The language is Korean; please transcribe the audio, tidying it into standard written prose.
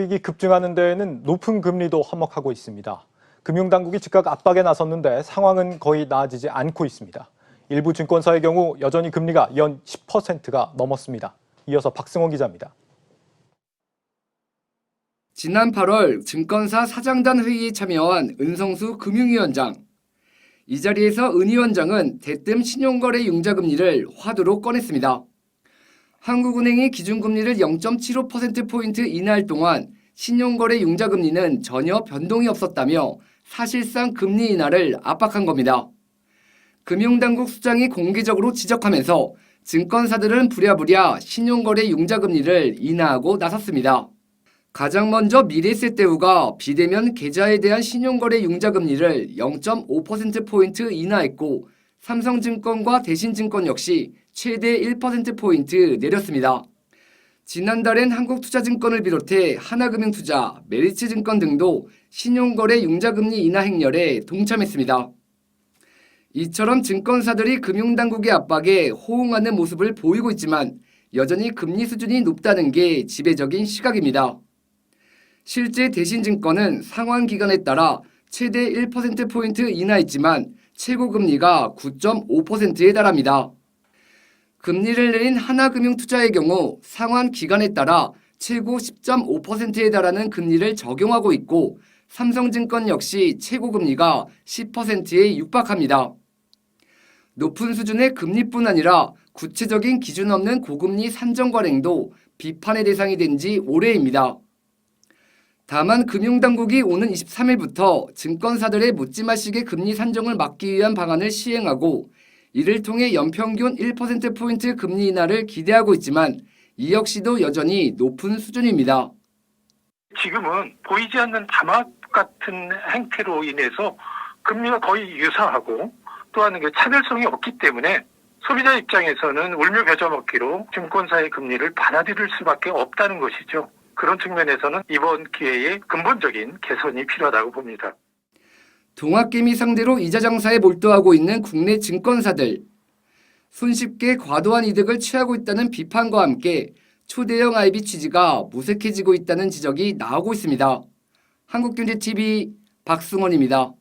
수익이 급증하는 데에는 높은 금리도 한몫하고 있습니다. 금융당국이 즉각 압박에 나섰는데 상황은 거의 나아지지 않고 있습니다. 일부 증권사의 경우 여전히 금리가 연 10%가 넘었습니다. 이어서 박승원 기자입니다. 지난 8월 증권사 사장단 회의에 참여한 은성수 금융위원장. 이 자리에서 은 위원장은 대뜸 신용거래 융자금리를 화두로 꺼냈습니다. 한국은행이 기준금리를 0.75%포인트 인하할 동안 신용거래 융자금리는 전혀 변동이 없었다며 사실상 금리 인하를 압박한 겁니다. 금융당국 수장이 공개적으로 지적하면서 증권사들은 부랴부랴 신용거래 융자금리를 인하하고 나섰습니다. 가장 먼저 미래에셋대우가 비대면 계좌에 대한 신용거래 융자금리를 0.5%포인트 인하했고 삼성증권과 대신증권 역시 최대 1%포인트 내렸습니다. 지난달엔 한국투자증권을 비롯해 하나금융투자, 메리츠증권 등도 신용거래 융자금리 인하 행렬에 동참했습니다. 이처럼 증권사들이 금융당국의 압박에 호응하는 모습을 보이고 있지만 여전히 금리 수준이 높다는 게 지배적인 시각입니다. 실제 대신증권은 상환 기간에 따라 최대 1%포인트 인하했지만 최고금리가 9.5%에 달합니다. 금리를 내린 하나금융투자의 경우 상환 기간에 따라 최고 10.5%에 달하는 금리를 적용하고 있고 삼성증권 역시 최고금리가 10%에 육박합니다. 높은 수준의 금리뿐 아니라 구체적인 기준 없는 고금리 산정 관행도 비판의 대상이 된 지 오래입니다. 다만 금융당국이 오는 23일부터 증권사들의 묻지마식의 금리 산정을 막기 위한 방안을 시행하고 이를 통해 연평균 1%포인트 금리 인하를 기대하고 있지만 이 역시도 여전히 높은 수준입니다. 지금은 보이지 않는 담합 같은 행태로 인해서 금리가 거의 유사하고 또한 차별성이 없기 때문에 소비자 입장에서는 울며 겨자 먹기로 증권사의 금리를 받아들일 수밖에 없다는 것이죠. 그런 측면에서는 이번 기회에 근본적인 개선이 필요하다고 봅니다. 동학개미 상대로 이자 장사에 몰두하고 있는 국내 증권사들. 손쉽게 과도한 이득을 취하고 있다는 비판과 함께 초대형 IB 취지가 무색해지고 있다는 지적이 나오고 있습니다. 한국경제TV 박승원입니다.